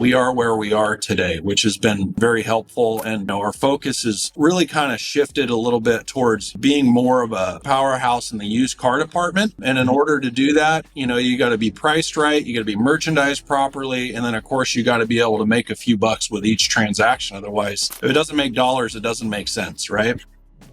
we are where we are today, which has been very helpful. And our focus is really kind of shifted a little bit towards being more of a powerhouse in the used car department. And in order to do that, you got to be priced right, you got to be merchandised properly, and then of course you got to be able to make a few bucks with each transaction. Otherwise, if it doesn't make dollars, it doesn't make sense, right?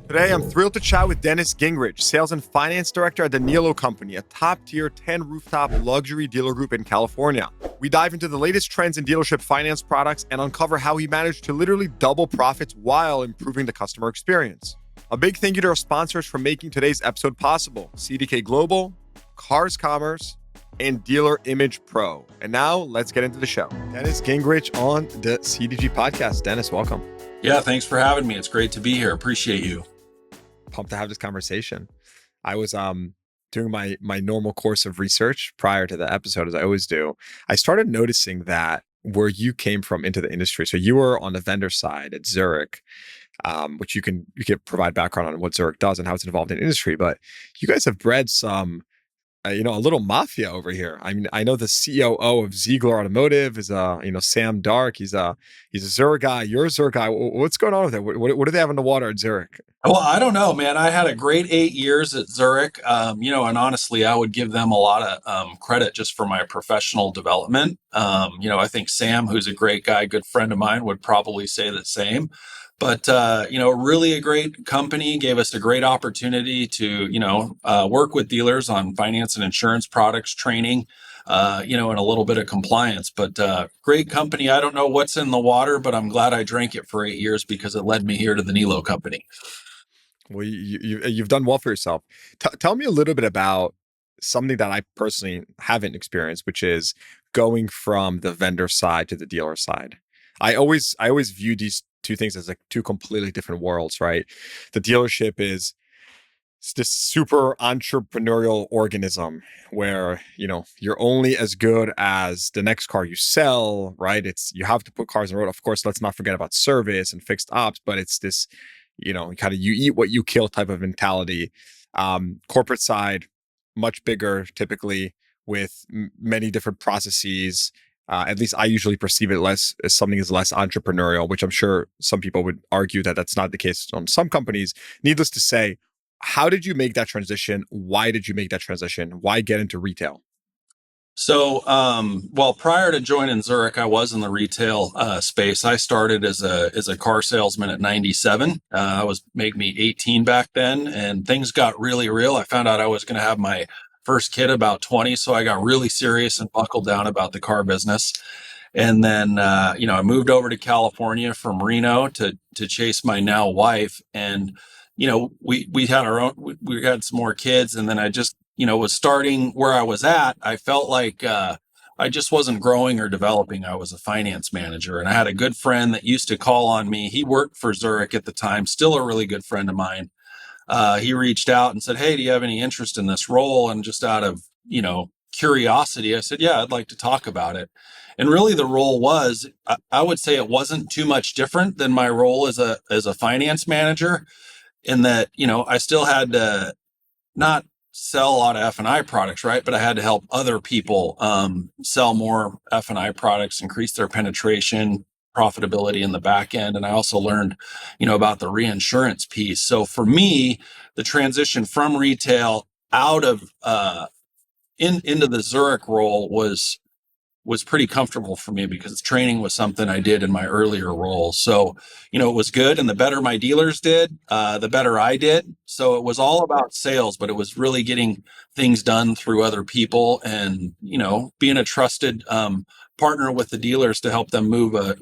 Today, I'm thrilled to chat with Dennis Gingrich, Sales and Finance Director at the Niello Company, a top-tier 10-rooftop luxury dealer group in California. We dive into the latest trends in dealership finance products and uncover how he managed to literally double profits while improving the customer experience. A big thank you to our sponsors for making today's episode possible: CDK Global, Cars Commerce, and Dealer Image Pro. And now, let's get into the show. Dennis Gingrich on the CDG podcast. Dennis, welcome. Yeah, thanks for having me. It's great to be here. Appreciate you. Pumped to have this conversation. I was doing my normal course of research prior to the episode, as I always do. I started noticing that where you came from into the industry. So you were on the vendor side at Zurich, which you can provide background on what Zurich does and how it's involved in industry. But you guys have bred some, a little mafia over here. I mean, I know the COO of Ziegler Automotive is Sam Dark. He's a Zurich guy. You're a Zurich guy. What's going on with it? What do they have in the water at Zurich? Well, I don't know, man. I had a great 8 years at Zurich, and honestly, I would give them a lot of credit just for my professional development. I think Sam, who's a great guy, good friend of mine, would probably say the same. But, really a great company, gave us a great opportunity to, work with dealers on finance and insurance products, training, and a little bit of compliance. But great company. I don't know what's in the water, but I'm glad I drank it for 8 years because it led me here to the Niello Company. Well, you've done well for yourself. Tell me a little bit about something that I personally haven't experienced, which is going from the vendor side to the dealer side. I always view these two things as like two completely different worlds, right? The dealership is this super entrepreneurial organism where, you're only as good as the next car you sell, right? You have to put cars on the road. Of course, let's not forget about service and fixed ops, but it's this, kind of you eat what you kill type of mentality. Corporate side, much bigger typically with many different processes. At least I usually perceive it less as something is less entrepreneurial, which I'm sure some people would argue that that's not the case on some companies. Needless to say, how did you make that transition? Why did you make that transition? Why get into retail? So, prior to joining Zurich, I was in the retail space. I started as a car salesman at 97. I was making me 18 back then, and things got really real. I found out I was going to have my first kid about 20, so I got really serious and buckled down about the car business. And then, I moved over to California from Reno to chase my now wife, and we had we had some more kids, and then I just was starting where I was at. I felt like I just wasn't growing or developing. I was a finance manager, and I had a good friend that used to call on me. He worked for Zurich at the time, still a really good friend of mine. He reached out and said, "Hey, do you have any interest in this role?" And just out of, curiosity, I said, "Yeah, I'd like to talk about it." And really the role was, I would say it wasn't too much different than my role as a finance manager, in that, I still had to not sell a lot of F&I products, right? But I had to help other people sell more F&I products, increase their penetration, profitability in the back end. And I also learned, about the reinsurance piece. So for me, the transition from retail out of into the Zurich role was pretty comfortable for me because training was something I did in my earlier role. So, it was good. And the better my dealers did, the better I did. So it was all about sales, but it was really getting things done through other people and, being a trusted partner with the dealers to help them move a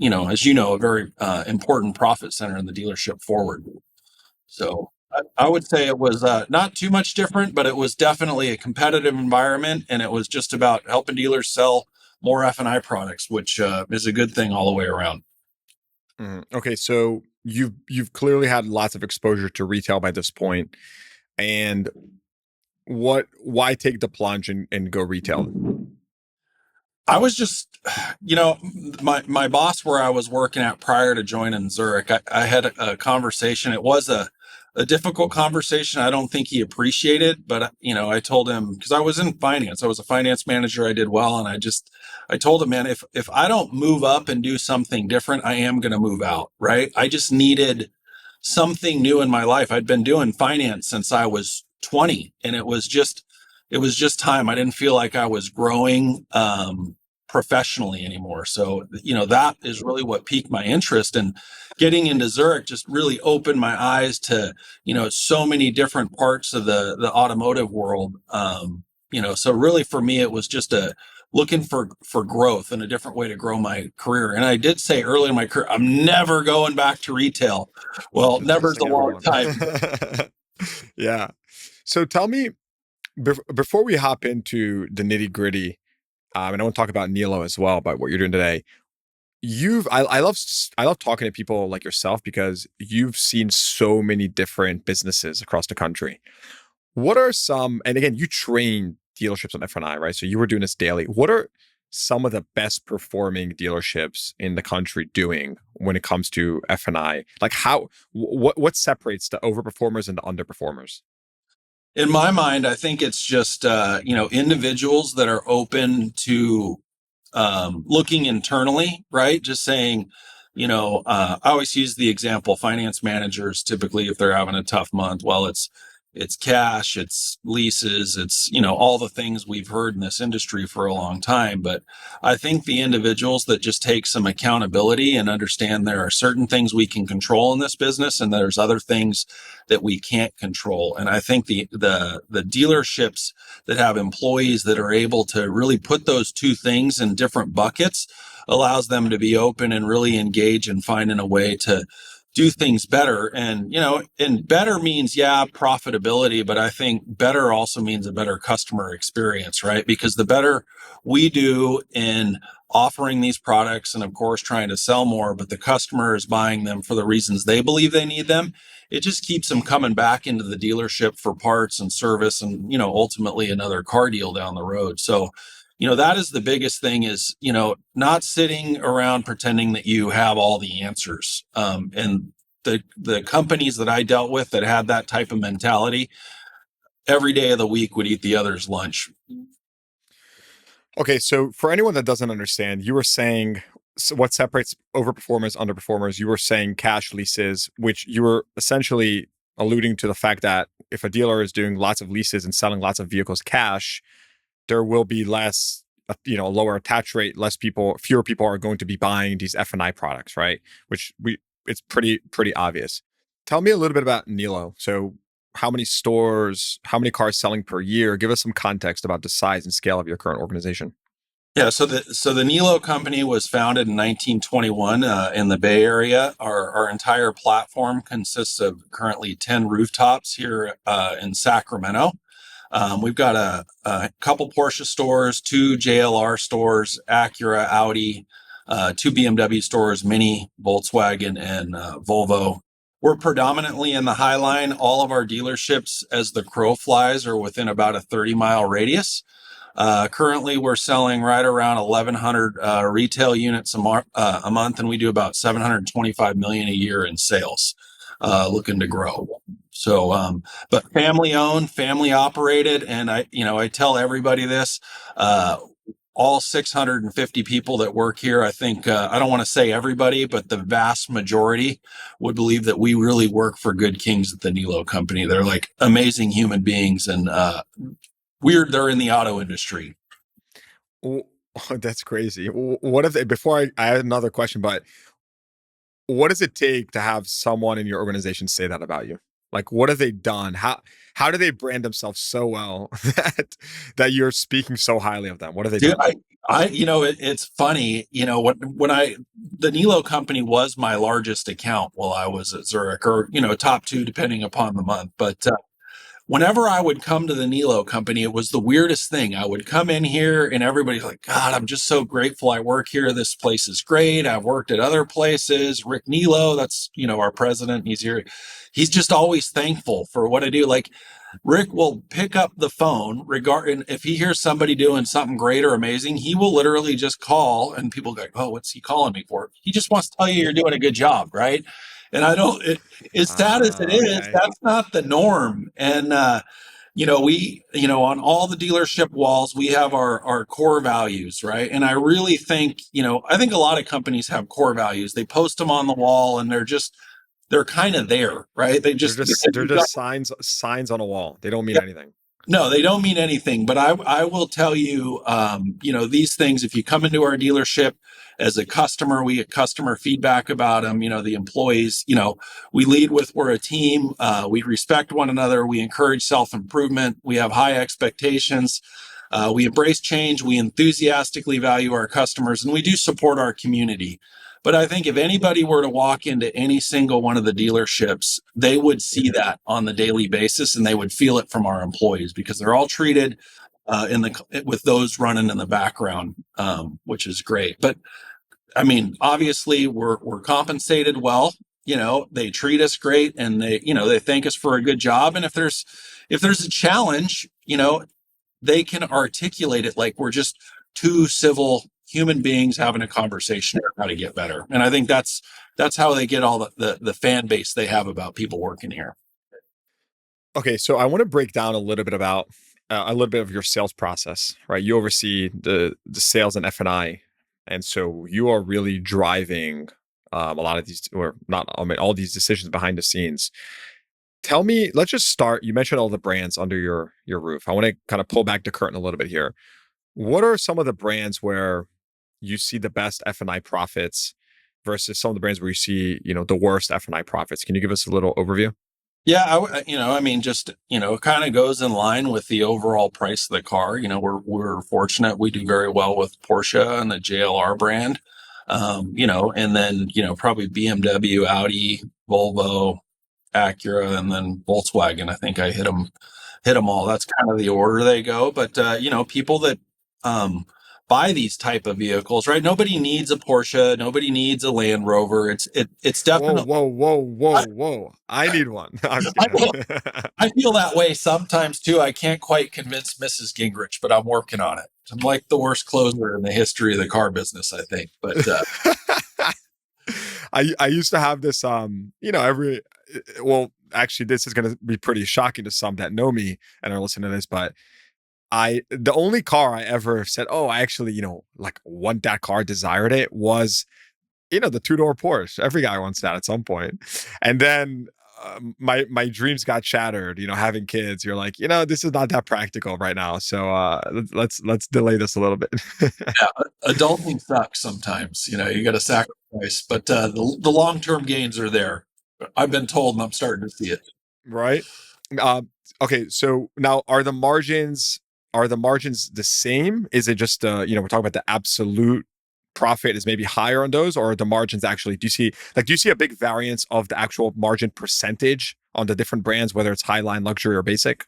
very important profit center in the dealership forward. So I would say it was not too much different, but it was definitely a competitive environment. And it was just about helping dealers sell more F&I products, which is a good thing all the way around. Okay, so you've clearly had lots of exposure to retail by this point, and why take the plunge and go retail? I was just, my boss where I was working at prior to joining Zurich, I had a conversation. It was a difficult conversation. I don't think he appreciated, but I told him, because I was in finance, I was a finance manager. I did well. And I told him, man, if I don't move up and do something different, I am going to move out, right? I just needed something new in my life. I'd been doing finance since I was 20, and it was just time. I didn't feel like I was growing professionally anymore. So, that is really what piqued my interest. And getting into Zurich just really opened my eyes to, so many different parts of the automotive world. So really for me, it was just looking for growth and a different way to grow my career. And I did say early in my career, I'm never going back to retail. Well, never's a Testing long everyone. time. Yeah. So tell me, before we hop into the nitty gritty, and I want to talk about Niello as well, about what you're doing today. I love talking to people like yourself because you've seen so many different businesses across the country. What are some, and again, you train dealerships on F&I, right? So you were doing this daily. What are some of the best performing dealerships in the country doing when it comes to F&I? Like what separates the overperformers and the underperformers? In my mind, I think it's just individuals that are open to looking internally, right? Just saying, I always use the example finance managers typically if they're having a tough month. Well, it's cash, it's leases, it's all the things we've heard in this industry for a long time. But I think the individuals that just take some accountability and understand there are certain things we can control in this business and there's other things that we can't control. And I think the dealerships that have employees that are able to really put those two things in different buckets allows them to be open and really engage and finding a way to do things better. And better means, yeah, profitability, but I think better also means a better customer experience, right? Because the better we do in offering these products and of course trying to sell more, but the customer is buying them for the reasons they believe they need them, it just keeps them coming back into the dealership for parts and service and, ultimately another car deal down the road. So, that is the biggest thing is, not sitting around pretending that you have all the answers. And the companies that I dealt with that had that type of mentality every day of the week would eat the other's lunch. Okay, so for anyone that doesn't understand, you were saying, so what separates overperformers, underperformers. You were saying cash leases, which you were essentially alluding to the fact that if a dealer is doing lots of leases and selling lots of vehicles cash, there will be less, lower attach rate, fewer people are going to be buying these F&I products, right? It's pretty obvious. Tell me a little bit about Niello. So how many stores, how many cars selling per year? Give us some context about the size and scale of your current organization. Yeah, so the Niello Company was founded in 1921 in the Bay Area. Our entire platform consists of currently 10 rooftops here in Sacramento. We've got a couple Porsche stores, two JLR stores, Acura, Audi, two BMW stores, Mini, Volkswagen, and Volvo. We're predominantly in the High Line. All of our dealerships, as the crow flies, are within about a 30-mile radius. Currently, we're selling right around 1,100 retail units a month, and we do about 725 million a year in sales. Looking to grow. So, but family owned, family operated, and I tell everybody this. All 650 people that work here, I think, I don't want to say everybody, but the vast majority would believe that we really work for good kings at the Niello Company. They're like amazing human beings, and they're in the auto industry. Oh, that's crazy. What if they, before I had another question, but what does it take to have someone in your organization say that about you? Like, what have they done? How do they brand themselves so well that you're speaking so highly of them? What have they Dude, done? it's funny, the Niello Company was my largest account while I was at Zurich, or top two depending upon the month. But whenever I would come to the Niello Company, it was the weirdest thing. I would come in here and everybody's like, God, I'm just so grateful I work here. This place is great. I've worked at other places. Rick Niello, that's, our president. He's here. He's just always thankful for what I do. Like Rick will pick up the phone regarding if he hears somebody doing something great or amazing, he will literally just call and people go, oh, what's he calling me for? He just wants to tell you you're doing a good job. Right. And I don't, as sad as it is, Okay. that's not the norm. And, on all the dealership walls, we have our core values, right? And I really think, I think a lot of companies have core values. They post them on the wall and they're kind of there, right? They're just signs on a wall. They don't mean anything. No, they don't mean anything, but I will tell you, these things, if you come into our dealership as a customer, we get customer feedback about them, the employees, we lead with, we're a team, we respect one another, we encourage self-improvement, we have high expectations, we embrace change, we enthusiastically value our customers, and we do support our community. But I think if anybody were to walk into any single one of the dealerships, they would see that on the daily basis, and they would feel it from our employees because they're all treated with those running in the background, which is great. But I mean, obviously, we're compensated well. They treat us great, and they thank us for a good job. And if there's a challenge, they can articulate it like we're just two civil human beings having a conversation about how to get better. And I think that's how they get all the fan base they have about people working here. Okay, so I want to break down a little bit about a little bit of your sales process, right? You oversee the sales and F&I, and so you are really driving a lot of these, or not, I mean, all these decisions behind the scenes. Tell me, let's just start. You mentioned all the brands under your roof. I want to kind of pull back the curtain a little bit here. What are some of the brands where you see the best F&I profits versus some of the brands where you see, the worst F&I profits? Can you give us a little overview? Yeah, just it kind of goes in line with the overall price of the car. We're fortunate; we do very well with Porsche and the JLR brand. And then probably BMW, Audi, Volvo, Acura, and then Volkswagen. I think I hit them all. That's kind of the order they go. But people that buy these type of vehicles, right? Nobody needs a Porsche. Nobody needs a Land Rover. It's Whoa, definitely. whoa, whoa, whoa, whoa! I need one. I'm just I kidding. feel, I feel that way sometimes too. I can't quite convince Mrs. Gingrich, but I'm working on it. I'm like the worst closer in the history of the car business, I think. But I used to have this every well, actually this is going to be pretty shocking to some that know me and are listening to this, but the only car I ever said, oh, I actually, like want that car, desired it, was, the two-door Porsche. Every guy wants that at some point. And then my dreams got shattered, having kids. You're like, this is not that practical right now. So let's delay this a little bit. yeah, adulting sucks sometimes. You got to sacrifice, but the long-term gains are there. I've been told, and I'm starting to see it. Right. Uh, okay. So now are the margins the same? Is it just we're talking about the absolute profit is maybe higher on those, or are the margins actually, do you see a big variance of the actual margin percentage on the different brands, whether it's Highline, luxury, or basic?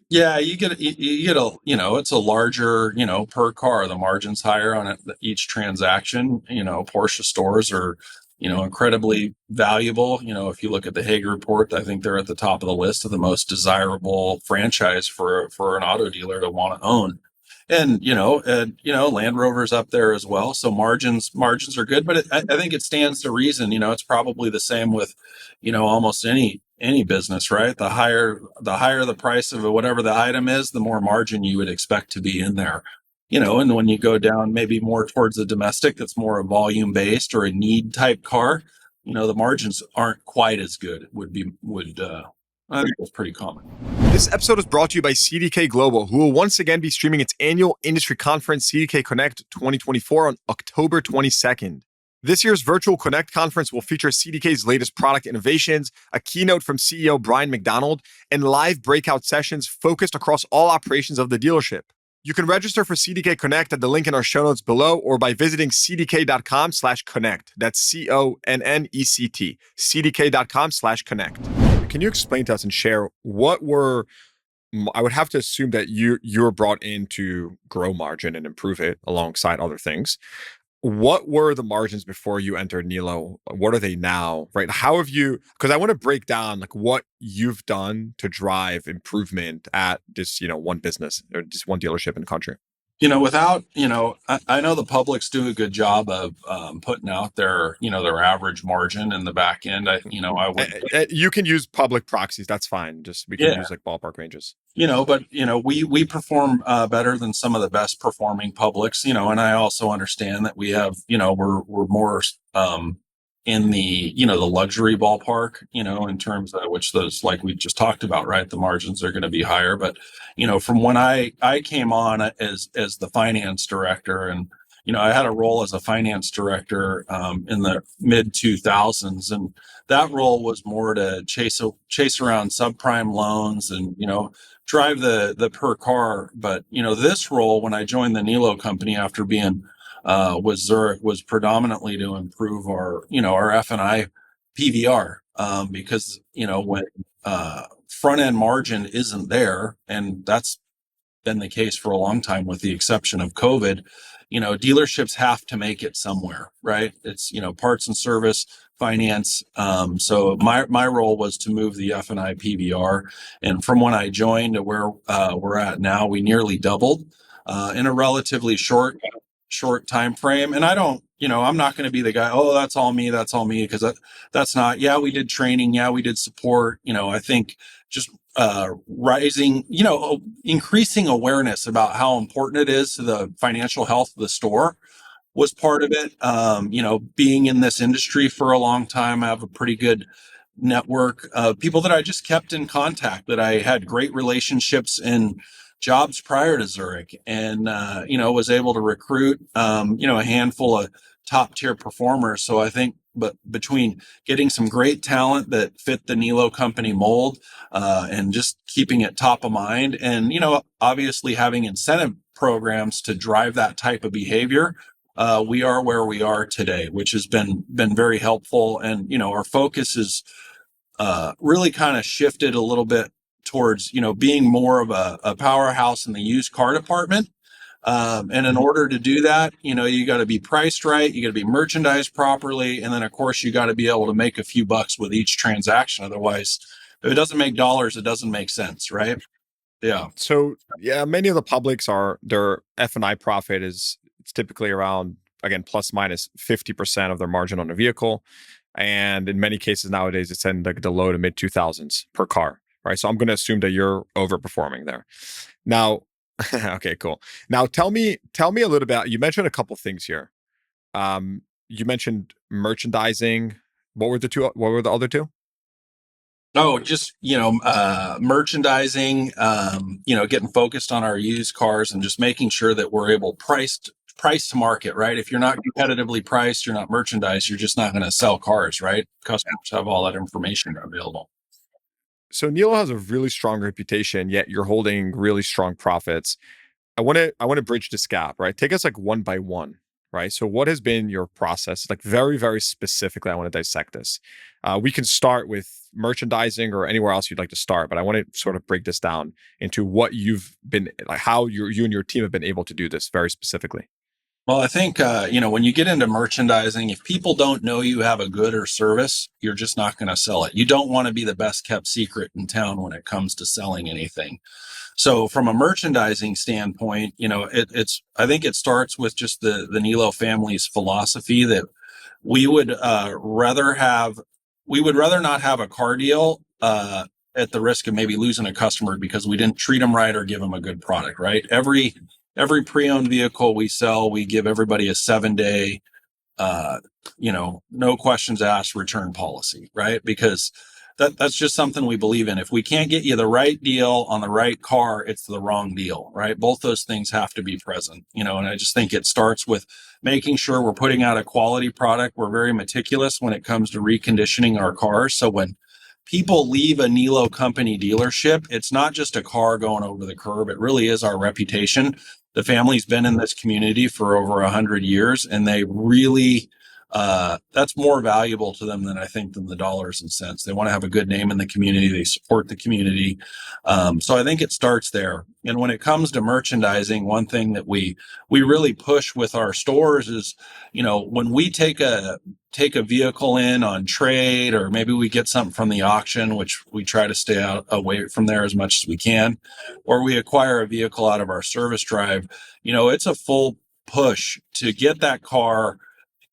Yeah, you get it's a larger, per car, the margin's higher on it, each transaction. Porsche stores are, incredibly valuable. If you look at the Hague report, I think they're at the top of the list of the most desirable franchise for an auto dealer to want to own. And Land Rover's up there as well. So margins are good, but I think it stands to reason. It's probably the same with, almost any business, right? The higher the price of whatever the item is, the more margin you would expect to be in there. And when you go down maybe more towards the domestic, that's more a volume based or a need type car, the margins aren't quite as good. I think that's pretty common. This episode is brought to you by CDK Global, who will once again be streaming its annual industry conference, CDK Connect 2024, on October 22nd. This year's virtual Connect conference will feature CDK's latest product innovations, a keynote from CEO Brian MacDonald, and live breakout sessions focused across all operations of the dealership. You can register for CDK Connect at the link in our show notes below, or by visiting cdk.com/connect. That's CONNECT, cdk.com/connect. Can you explain to us and share I would have to assume that you're brought in to grow margin and improve it alongside other things. What were the margins before you entered Niello? What are they now, right? How have you, because I want to break down like what you've done to drive improvement at this, one business or just one dealership in the country. Without, I know the publics do a good job of putting out their average margin in the back end. I would, You can use public proxies. That's fine. Just we can yeah, use like ballpark ranges. but we perform better than some of the best performing publics, and I also understand that we have, we're more in the luxury ballpark, in terms of which those, like we just talked about, right? The margins are going to be higher, but from when I came on as the finance director, and I had a role as a finance director in the mid 2000s, and that role was more to chase around subprime loans and drive the per car. But this role, when I joined the Niello Company after being with Zurich, was predominantly to improve our F&I PVR, because when front end margin isn't there, and that's been the case for a long time, with the exception of COVID. Dealerships have to make it somewhere, right? It's parts and service, finance. So my role was to move the F&I PVR, and from when I joined to where we're at now, we nearly doubled in a relatively short time frame. And I don't, I'm not going to be the guy, oh, that's all me, because that's not. Yeah, we did training, yeah, we did support. I think just increasing awareness about how important it is to the financial health of the store was part of it. Being in this industry for a long time, I have a pretty good network of people that I just kept in contact, that I had great relationships in jobs prior to Zurich, and was able to recruit a handful of top tier performers. So I think, but between getting some great talent that fit the Niello Company mold, and just keeping it top of mind, and obviously having incentive programs to drive that type of behavior, we are where we are today, which has been very helpful. And our focus is really kind of shifted a little bit towards being more of a powerhouse in the used car department. And in order to do that, you got to be priced right, you got to be merchandised properly, and then of course you got to be able to make a few bucks with each transaction. Otherwise, if it doesn't make dollars, it doesn't make sense, right? Yeah. So yeah, many of the publics are their F&I profit is it's typically around again plus minus 50% of their margin on a vehicle. And in many cases nowadays, it's in like the low to mid 2000s per car, right? So I'm going to assume that you're overperforming there. Now, okay, cool. Now tell me a little bit. You mentioned a couple things here. You mentioned merchandising. What were the two? What were the other two? Oh, just merchandising, getting focused on our used cars and just making sure that we're able price to market, right? If you're not competitively priced, you're not merchandised, you're just not going to sell cars, right? Customers have all that information available. So Neil has a really strong reputation, yet you're holding really strong profits. I want to bridge this gap, right? Take us like one by one, right? So what has been your process? Like very, very specifically, I want to dissect this. We can start with merchandising or anywhere else you'd like to start, but I want to sort of break this down into what you've been like, how you and your team have been able to do this very specifically. Well, I think, when you get into merchandising, if people don't know you have a good or service, you're just not going to sell it. You don't want to be the best kept secret in town when it comes to selling anything. So from a merchandising standpoint, I think it starts with just the Niello family's philosophy that we would rather not have a car deal at the risk of maybe losing a customer because we didn't treat them right or give them a good product, right? Every pre-owned vehicle we sell, we give everybody a 7-day no questions asked return policy, right? Because that's just something we believe in. If we can't get you the right deal on the right car, it's the wrong deal, right? Both those things have to be present, and I just think it starts with making sure we're putting out a quality product. We're very meticulous when it comes to reconditioning our cars. So when people leave a Niello Company dealership, it's not just a car going over the curb. It really is our reputation. The family's been in this community for over 100 years, and they really, that's more valuable to them than I think than the dollars and cents. They want to have a good name in the community. They support the community. So I think it starts there. And when it comes to merchandising, one thing that we really push with our stores is, when we take take a vehicle in on trade, or maybe we get something from the auction, which we try to stay out away from there as much as we can, or we acquire a vehicle out of our service drive, it's a full push to get that car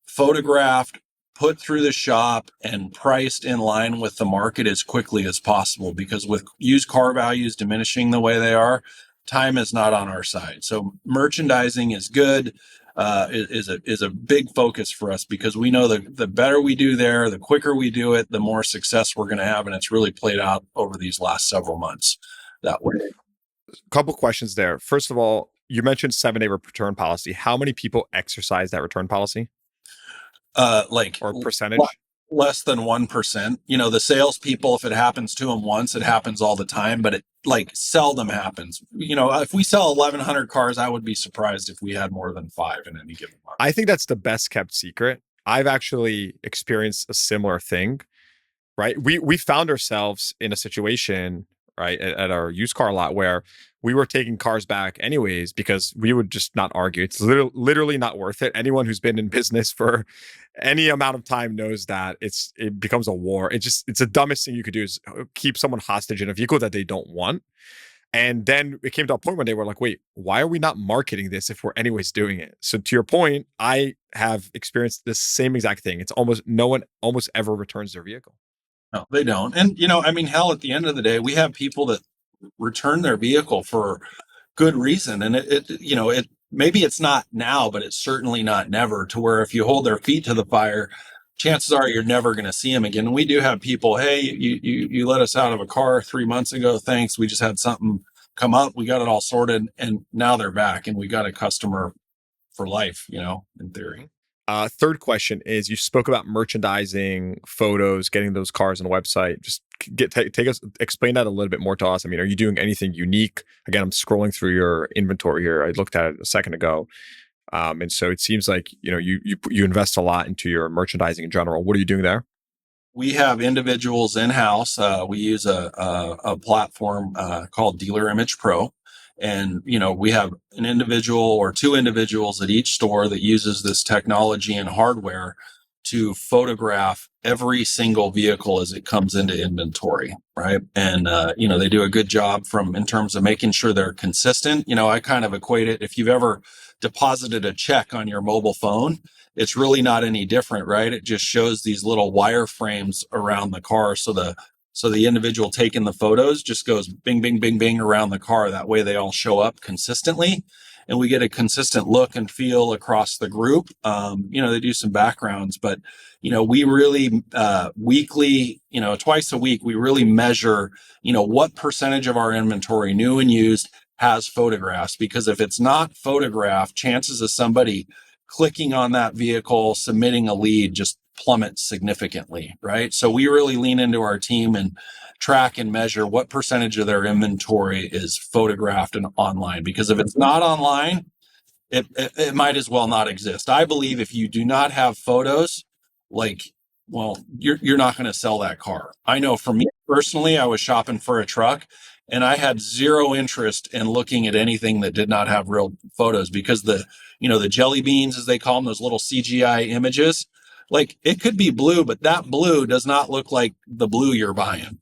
photographed, put through the shop, and priced in line with the market as quickly as possible. Because with used car values diminishing the way they are, time is not on our side. So merchandising is good, is a big focus for us, because we know the better we do there, the quicker we do it, the more success we're going to have, and it's really played out over these last several months that way. Couple questions there. First of all, you mentioned 7-day return policy. How many people exercise that return policy? Like Or percentage? less than 1%. The salespeople, if it happens to them once, it happens all the time, but it like seldom happens. If we sell 1,100 cars, I would be surprised if we had more than 5 in any given month. I think that's the best kept secret. I've actually experienced a similar thing, right? We found ourselves in a situation, right, at our used car lot where we were taking cars back anyways because we would just not argue. It's literally not worth it. Anyone who's been in business for any amount of time knows that it becomes a war. It's the dumbest thing you could do is keep someone hostage in a vehicle that they don't want. And then it came to a point when they were like, wait, why are we not marketing this if we're anyways doing it? So to your point, I have experienced the same exact thing. It's almost no one almost ever returns their vehicle. No, they don't. And, hell, at the end of the day, we have people that return their vehicle for good reason. And it maybe it's not now, but it's certainly not never, to where if you hold their feet to the fire, chances are you're never going to see them again. And we do have people, hey, you let us out of a car 3 months ago. Thanks. We just had something come up. We got it all sorted, and now they're back, and we got a customer for life, in theory. Third question is, you spoke about merchandising, photos, getting those cars on the website. Just explain that a little bit more to us. I mean, are you doing anything unique? Again, I'm scrolling through your inventory here. I looked at it a second ago. And so it seems like, you invest a lot into your merchandising in general. What are you doing there? We have individuals in-house. We use a platform called Dealer Image Pro. And, we have an individual or 2 individuals at each store that uses this technology and hardware to photograph every single vehicle as it comes into inventory, right? And, they do a good job in terms of making sure they're consistent. I kind of equate it, if you've ever deposited a check on your mobile phone, it's really not any different, right? It just shows these little wireframes around the car. So the individual taking the photos just goes bing, bing, bing, bing around the car. That way they all show up consistently, and we get a consistent look and feel across the group. They do some backgrounds, but, we really weekly, twice a week, we really measure, what percentage of our inventory, new and used, has photographs. Because if it's not photographed, chances of somebody clicking on that vehicle, submitting a lead, just plummet significantly, right? So we really lean into our team and track and measure what percentage of their inventory is photographed and online. Because if it's not online, it might as well not exist. I believe if you do not have photos, you're not going to sell that car. I know for me personally, I was shopping for a truck, and I had zero interest in looking at anything that did not have real photos, because the jelly beans, as they call them, those little CGI images, it could be blue, but that blue does not look like the blue you're buying.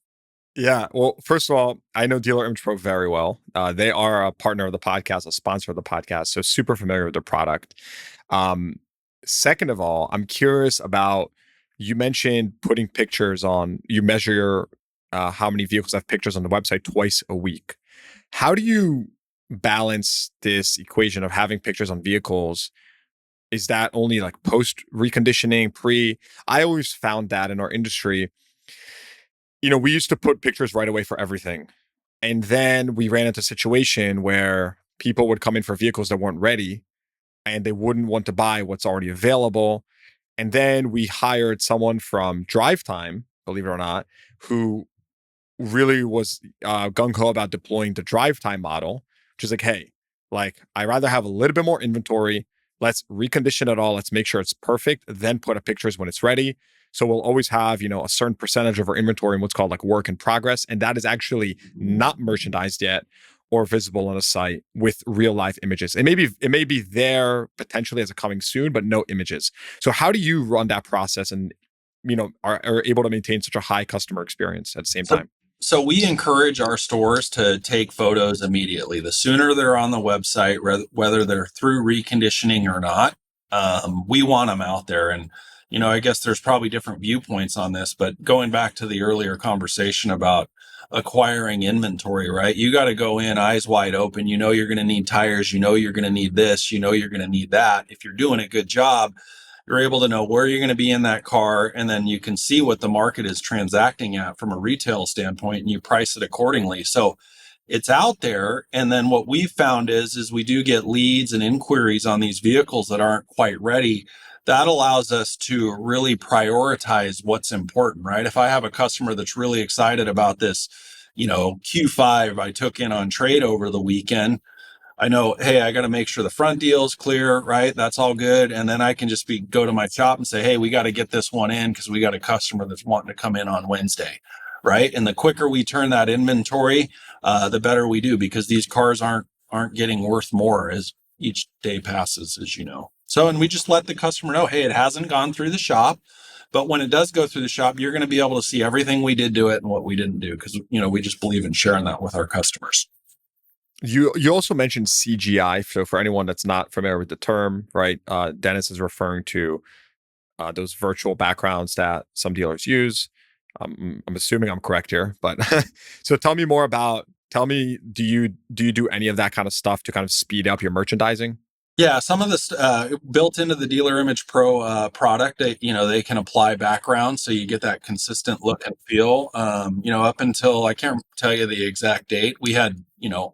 Yeah. Well, first of all, I know Dealer Image Pro very well. They are a partner of the podcast, a sponsor of the podcast, so super familiar with their product. Second of all, I'm curious about, you mentioned putting pictures on, you measure how many vehicles have pictures on the website twice a week. How do you balance this equation of having pictures on vehicles? Is that only like post reconditioning, pre? I always found that in our industry, we used to put pictures right away for everything. And then we ran into a situation where people would come in for vehicles that weren't ready, and they wouldn't want to buy what's already available. And then we hired someone from Drive Time, believe it or not, who really was gung-ho about deploying the Drive Time model, which is like, hey, I'd rather have a little bit more inventory. Let's recondition it all. Let's make sure it's perfect. Then put up pictures when it's ready. So we'll always have, a certain percentage of our inventory in what's called work in progress. And that is actually not merchandised yet. or visible on a site with real life images. It may be there potentially as a coming soon, but no images. So how do you run that process and are able to maintain such a high customer experience at the same So, time? so we encourage our stores to take photos immediately. The sooner they're on the website, whether they're through reconditioning or not, we want them out there. And, I guess there's probably different viewpoints on this, but going back to the earlier conversation about acquiring inventory, right? You got to go in eyes wide open. You're going to need tires. You're going to need this. You're going to need that. If you're doing a good job, you're able to know where you're going to be in that car, and then you can see what the market is transacting at from a retail standpoint, and you price it accordingly. So it's out there. And then what we've found is we do get leads and inquiries on these vehicles that aren't quite ready. That allows us to really prioritize what's important, right? If I have a customer that's really excited about this, Q5 I took in on trade over the weekend, I know, hey, I got to make sure the front deal's clear, right? That's all good. And then I can just go to my shop and say, hey, we got to get this one in because we got a customer that's wanting to come in on Wednesday, right? And the quicker we turn that inventory, the better we do, because these cars aren't getting worth more as each day passes, as you know. So, and we just let the customer know, hey, it hasn't gone through the shop. But when it does go through the shop, you're going to be able to see everything we did to it and what we didn't do, because, we just believe in sharing that with our customers. You also mentioned CGI. So for anyone that's not familiar with the term, right, Dennis is referring to those virtual backgrounds that some dealers use. I'm assuming I'm correct here, but so tell me more about. Tell me, do you do any of that kind of stuff to kind of speed up your merchandising? Yeah, some of this built into the Dealer Image Pro product, they can apply background, so you get that consistent look and feel. Up until, I can't tell you the exact date, we had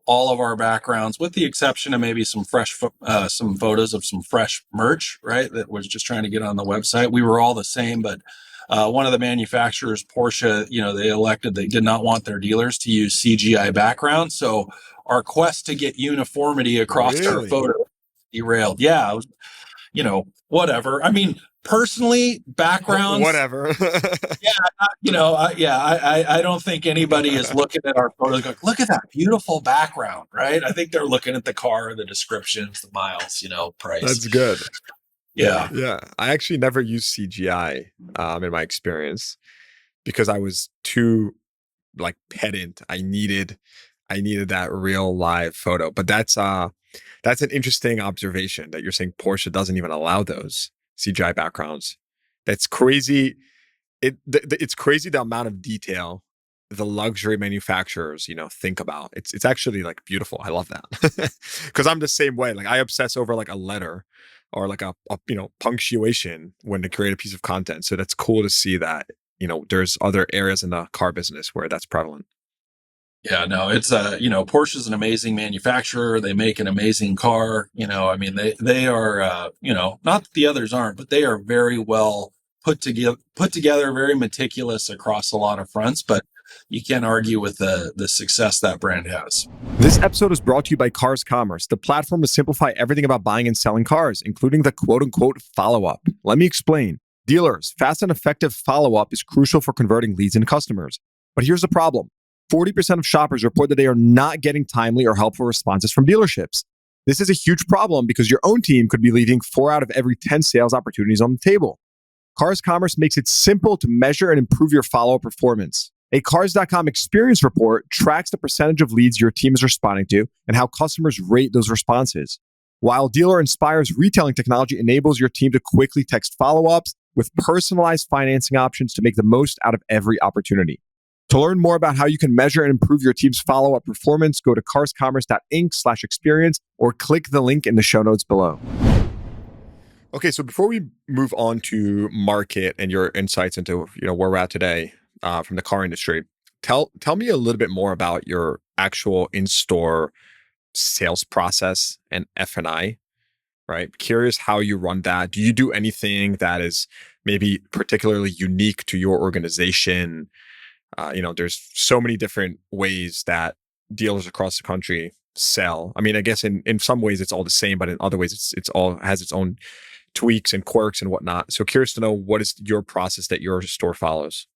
all of our backgrounds, with the exception of maybe some some photos of some fresh merch, right? That was just trying to get on the website. We were all the same, but one of the manufacturers, Porsche, they did not want their dealers to use CGI background, so our quest to get uniformity across our Really? photos derailed. Yeah, whatever. I mean, personally, backgrounds. Whatever. Yeah, I don't think anybody is looking at our photos going, look at that beautiful background, right? I think they're looking at the car, the descriptions, the miles, price. That's good. Yeah. Yeah, I actually never used CGI in my experience because I was too like pedant. I needed that real live photo. But that's an interesting observation that you're saying Porsche doesn't even allow those CGI backgrounds. That's crazy. It's crazy the amount of detail the luxury manufacturers think about. It's actually like beautiful. I love that because I'm the same way. Like I obsess over like a letter or like a punctuation when to create a piece of content. So that's cool to see that there's other areas in the car business where that's prevalent. Yeah, no, it's Porsche's an amazing manufacturer. They make an amazing car. I mean, they are not that the others aren't, but they are very well put together, very meticulous across a lot of fronts, but you can't argue with the success that brand has. This episode is brought to you by Cars Commerce, the platform to simplify everything about buying and selling cars, including the quote unquote follow up. Let me explain. Dealers, fast and effective follow up is crucial for converting leads into customers. But here's the problem. 40% of shoppers report that they are not getting timely or helpful responses from dealerships. This is a huge problem because your own team could be leaving 4 out of every 10 sales opportunities on the table. Cars Commerce makes it simple to measure and improve your follow-up performance. A Cars.com experience report tracks the percentage of leads your team is responding to and how customers rate those responses. While Dealer Inspire's retailing technology enables your team to quickly text follow-ups with personalized financing options to make the most out of every opportunity. To learn more about how you can measure and improve your team's follow-up performance, go to carscommerce.inc/experience or click the link in the show notes below. Okay, so before we move on to market and your insights into where we're at today from the car industry, tell me a little bit more about your actual in-store sales process and F&I. Right, curious how you run that. Do you do anything that is maybe particularly unique to your organization? There's so many different ways that dealers across the country sell. I mean, I guess in some ways it's all the same, but in other ways it's all has its own tweaks and quirks and whatnot. So curious to know what is your process that your store follows.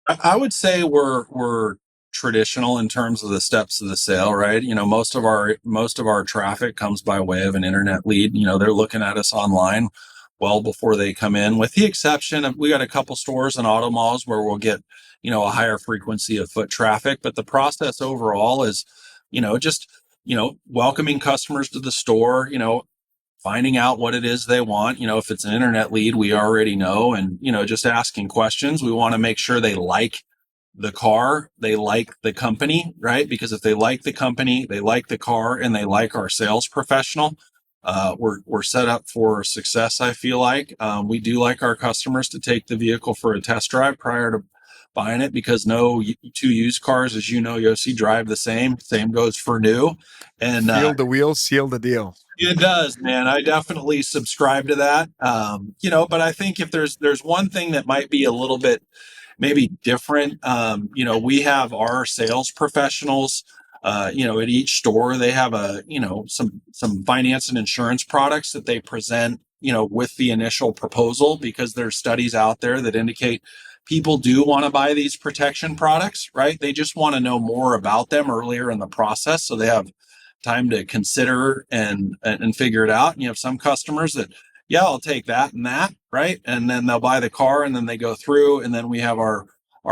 I would say we're traditional in terms of the steps of the sale, right? Most of our traffic comes by way of an internet lead. They're looking at us online well before they come in, with the exception of we got a couple stores and auto malls where we'll get, a higher frequency of foot traffic. But the process overall is, just, welcoming customers to the store, finding out what it is they want. If it's an internet lead, we already know, and, just asking questions. We want to make sure they like the car, they like the company, right? Because if they like the company, they like the car, and they like our sales professional, we're set up for success. I feel like we do like our customers to take the vehicle for a test drive prior to buying it, because no two used cars, as you know, Yossi, drive the same. Same goes for new, and Feel the wheel, seal the deal. it does, man. I definitely subscribe to that. But I think if there's one thing that might be a little bit maybe different. We have our sales professionals, at each store. They have some finance and insurance products that they present, with the initial proposal, because there's studies out there that indicate people do want to buy these protection products, right? They just want to know more about them earlier in the process, so they have time to consider and figure it out. And you have some customers that, yeah, I'll take that and that, right? And then they'll buy the car, and then they go through, and then we have our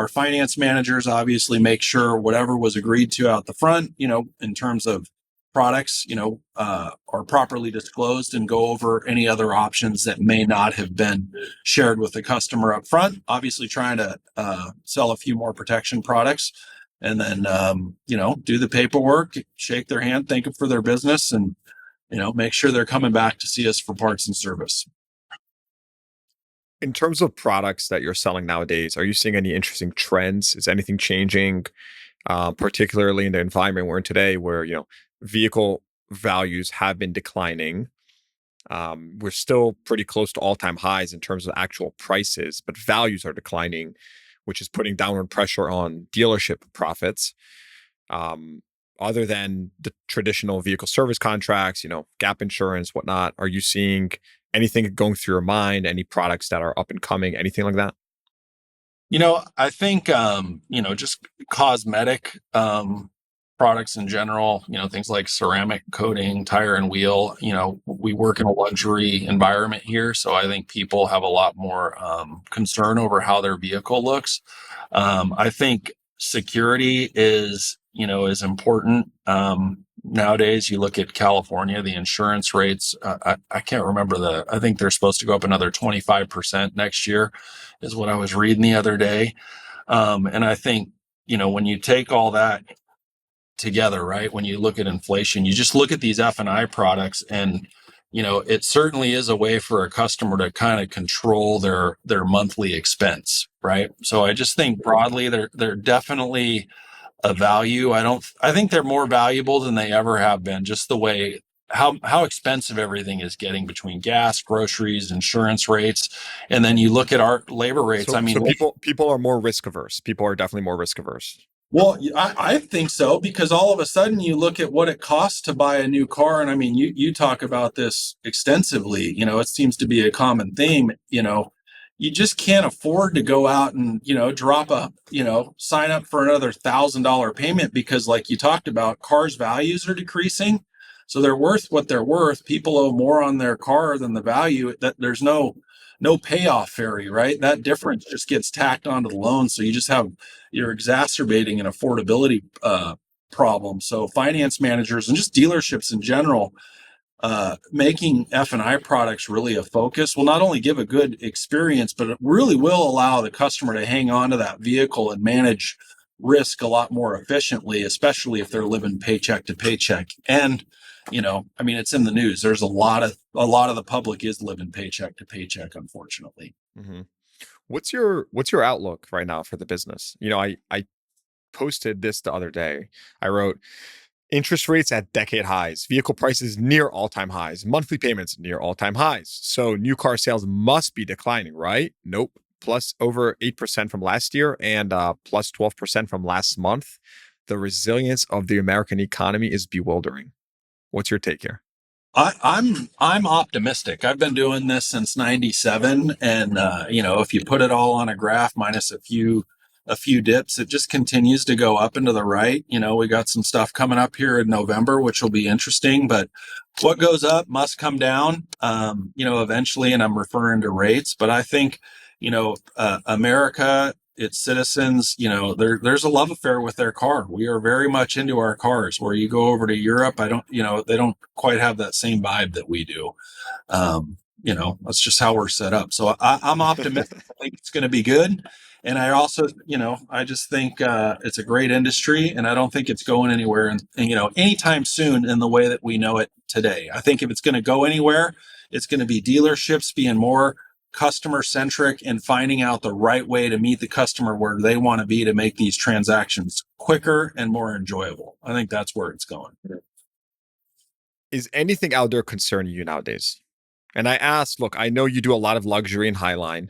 finance managers obviously make sure whatever was agreed to out the front, in terms of products, are properly disclosed, and go over any other options that may not have been shared with the customer up front. Obviously trying to sell a few more protection products, and then, do the paperwork, shake their hand, thank them for their business, and, make sure they're coming back to see us for parts and service. In terms of products that you're selling nowadays, are you seeing any interesting trends? Is anything changing, particularly in the environment we're in today, where vehicle values have been declining? We're still pretty close to all-time highs in terms of actual prices, but values are declining, which is putting downward pressure on dealership profits. Other than the traditional vehicle service contracts, gap insurance, whatnot, are you seeing anything going through your mind? Any products that are up and coming? Anything like that? I think, just cosmetic products in general, things like ceramic coating, tire and wheel. We work in a luxury environment here, so I think people have a lot more concern over how their vehicle looks. I think security is important. Nowadays, you look at California, the insurance rates, I can't remember I think they're supposed to go up another 25% next year, is what I was reading the other day. And I think, when you take all that together, right, when you look at inflation, you just look at these F&I products, and, it certainly is a way for a customer to kind of control their monthly expense, right? So I just think broadly, they're definitely a value. I think they're more valuable than they ever have been, just the way how expensive everything is getting, between gas, groceries, insurance rates. And then you look at our labor rates. So people are more risk averse. People are definitely more risk averse. Well, I think so, because all of a sudden you look at what it costs to buy a new car. And you talk about this extensively, it seems to be a common theme. You just can't afford to go out and, drop sign up for another $1,000 payment, because, like you talked about, cars' values are decreasing. So they're worth what they're worth. People owe more on their car than the value. That there's no payoff fairy, right? That difference just gets tacked onto the loan. So you're exacerbating an affordability problem. So finance managers and just dealerships in general, making F&I products really a focus will not only give a good experience, but it really will allow the customer to hang on to that vehicle and manage risk a lot more efficiently, especially if they're living paycheck to paycheck. And, it's in the news. There's a lot of the public is living paycheck to paycheck, unfortunately. Mm-hmm. What's your outlook right now for the business? I posted this the other day. I wrote, interest rates at decade highs, vehicle prices near all-time highs, monthly payments near all-time highs. So new car sales must be declining, right? Nope. Plus over 8% from last year, and plus 12% from last month. The resilience of the American economy is bewildering. What's your take here? I'm optimistic. I've been doing this since '97, and if you put it all on a graph, minus a few a few dips. It just continues to go up and to the right. We got some stuff coming up here in November, which will be interesting, but what goes up must come down, eventually. And I'm referring to rates, but I think, America, its citizens, there's a love affair with their car. We are very much into our cars. Where you go over to Europe, they don't quite have that same vibe that we do. That's just how we're set up. So I'm optimistic. I think it's going to be good. And I also, I just think it's a great industry, and I don't think it's going anywhere, anytime soon in the way that we know it today. I think if it's going to go anywhere, it's going to be dealerships being more customer centric and finding out the right way to meet the customer where they want to be to make these transactions quicker and more enjoyable. I think that's where it's going. Is anything out there concerning you nowadays? And I ask, look, I know you do a lot of luxury and highline,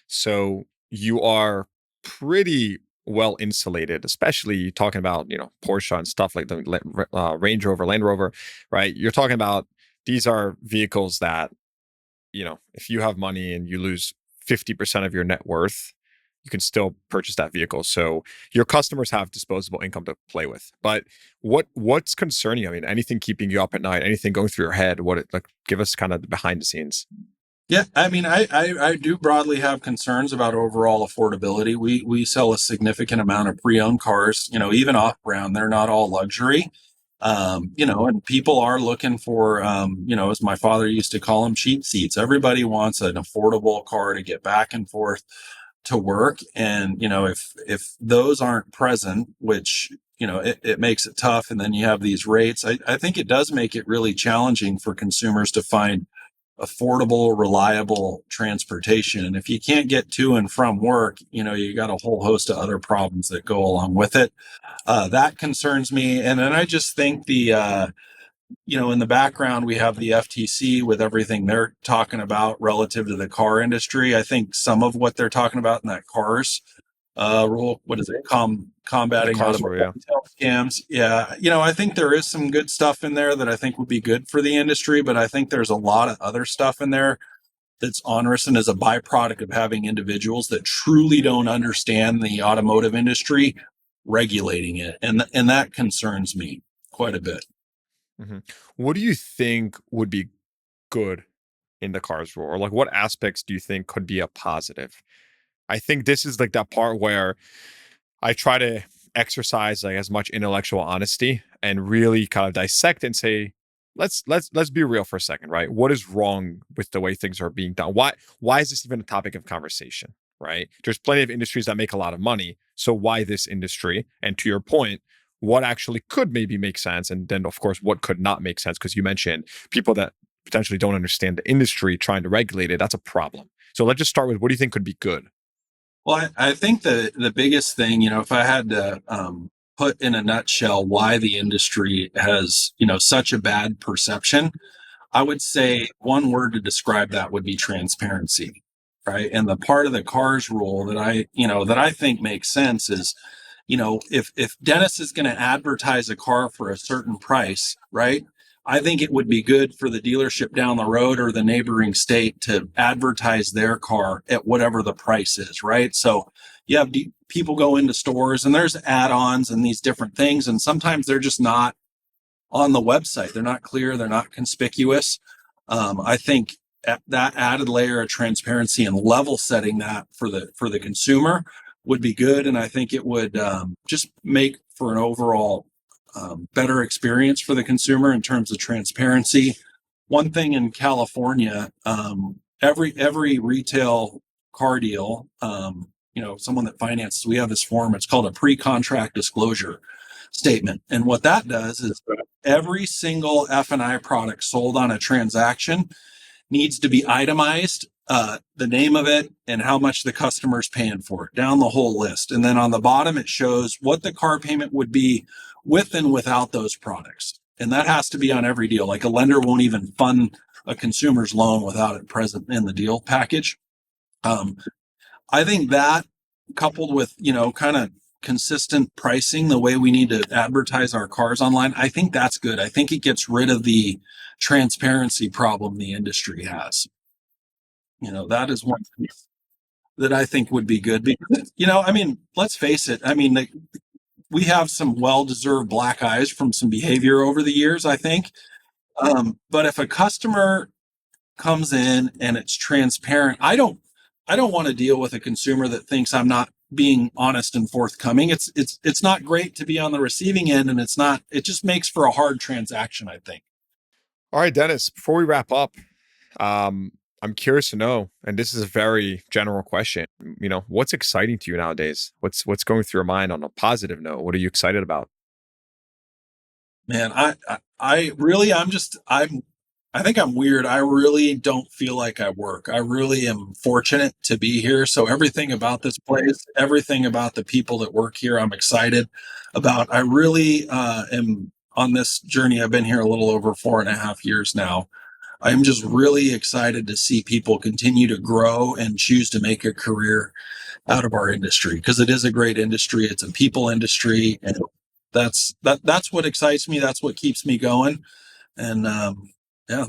so you are pretty well insulated, especially talking about, Porsche and stuff like the Range Rover, Land Rover, right? You're talking about these are vehicles that, if you have money and you lose 50% of your net worth, you can still purchase that vehicle. So your customers have disposable income to play with. But what's concerning you? I mean, anything keeping you up at night? Anything going through your head? Give us kind of the behind the scenes. Yeah, I mean, I do broadly have concerns about overall affordability. We sell a significant amount of pre-owned cars, even off-brand. They're not all luxury. And people are looking for, as my father used to call them, cheap seats. Everybody wants an affordable car to get back and forth to work. And, if those aren't present, which, it makes it tough. And then you have these rates. I think it does make it really challenging for consumers to find affordable, reliable transportation. And if you can't get to and from work, you got a whole host of other problems that go along with it. That concerns me. And then I just think in the background, we have the FTC with everything they're talking about relative to the car industry. I think some of what they're talking about in that cars rule, what is it, combating automobile scams. Yeah, I think there is some good stuff in there that I think would be good for the industry, but I think there's a lot of other stuff in there that's onerous and is a byproduct of having individuals that truly don't understand the automotive industry regulating it, and that concerns me quite a bit. Mm-hmm. What do you think would be good in the cars rule, or what aspects do you think could be a positive? I think this is that part where I try to exercise as much intellectual honesty and really kind of dissect and say, let's be real for a second, right? What is wrong with the way things are being done? Why is this even a topic of conversation, right? There's plenty of industries that make a lot of money. So why this industry? And to your point, what actually could maybe make sense? And then of course, what could not make sense? Because you mentioned people that potentially don't understand the industry trying to regulate it. That's a problem. So let's just start with, what do you think could be good? Well, I think the biggest thing, if I had to put in a nutshell why the industry has, such a bad perception, I would say one word to describe that would be transparency, right? And the part of the cars rule that I think makes sense is, if Dennis is going to advertise a car for a certain price, right? I think it would be good for the dealership down the road or the neighboring state to advertise their car at whatever the price is, right? So you have people go into stores and there's add-ons and these different things, and sometimes they're just not on the website. They're not clear. They're not conspicuous. I think that added layer of transparency and level setting that for the consumer would be good, and I think it would just make for an overall better experience for the consumer in terms of transparency. One thing in California, every retail car deal, someone that finances, we have this form. It's called a pre-contract disclosure statement, and what that does is every single F&I product sold on a transaction needs to be itemized, the name of it and how much the customer's paying for it, down the whole list. And then on the bottom, it shows what the car payment would be with and without those products. And that has to be on every deal. Like a lender won't even fund a consumer's loan without it present in the deal package. I think that, coupled with, kind of consistent pricing, the way we need to advertise our cars online, I think that's good. I think it gets rid of the transparency problem the industry has. That is one. that I think would be good because, I mean, let's face it. I mean, we have some well-deserved black eyes from some behavior over the years, I think. But if a customer comes in and it's transparent, I don't want to deal with a consumer that thinks I'm not being honest and forthcoming. It's not great to be on the receiving end, and it just makes for a hard transaction, I think. All right, Dennis, before we wrap up, I'm curious to know, and this is a very general question, what's exciting to you nowadays? What's going through your mind on a positive note? What are you excited about? Man, I really, I think I'm weird. I really don't feel like I work. I really am fortunate to be here. So everything about this place, everything about the people that work here, I'm excited about. I really am on this journey. I've been here a little over 4.5 years now. I'm just really excited to see people continue to grow and choose to make a career out of our industry because it is a great industry. It's a people industry, and that's what excites me. That's what keeps me going, and yeah,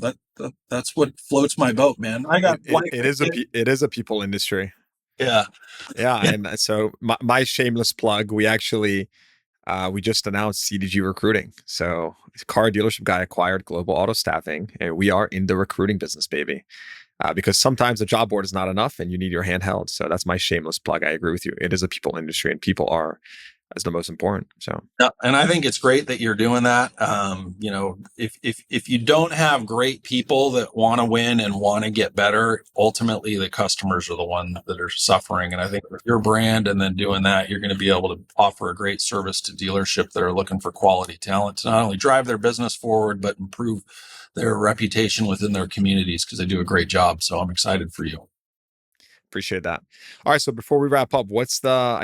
that's what floats my boat, man. I got it is a people industry. Yeah. Yeah, and so my shameless plug, we just announced CDG Recruiting. So car dealership guy acquired Global Auto Staffing, and we are in the recruiting business, baby. Because sometimes the job board is not enough and you need your hand held. So that's my shameless plug. I agree with you. It is a people industry, and people are as the most important. So yeah, and I think it's great that you're doing that. If you don't have great people that want to win and want to get better, ultimately the customers are the ones that are suffering. And I think with your brand and then doing that, you're going to be able to offer a great service to dealerships that are looking for quality talent to not only drive their business forward, but improve their reputation within their communities because they do a great job. So I'm excited for you. appreciate that. All right. So before we wrap up, is that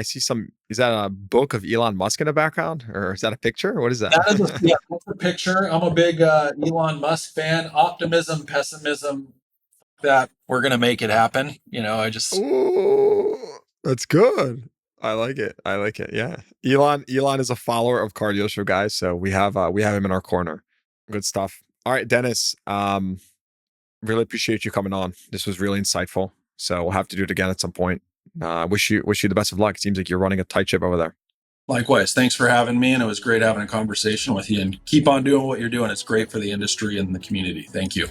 a book of Elon Musk in the background, or is that a picture? What is that? That's a picture. I'm a big Elon Musk fan. Optimism, pessimism, that we're going to make it happen. Ooh, that's good. I like it. Yeah. Elon is a follower of car dealership guys. So we have him in our corner. Good stuff. All right, Dennis. Really appreciate you coming on. This was really insightful. So we'll have to do it again at some point. Wish you the best of luck. It seems like you're running a tight ship over there. Likewise. Thanks for having me. And it was great having a conversation with you, and keep on doing what you're doing. It's great for the industry and the community. Thank you.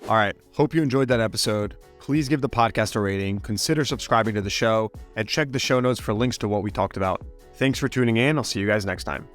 All right. Hope you enjoyed that episode. Please give the podcast a rating, consider subscribing to the show, and check the show notes for links to what we talked about. Thanks for tuning in. I'll see you guys next time.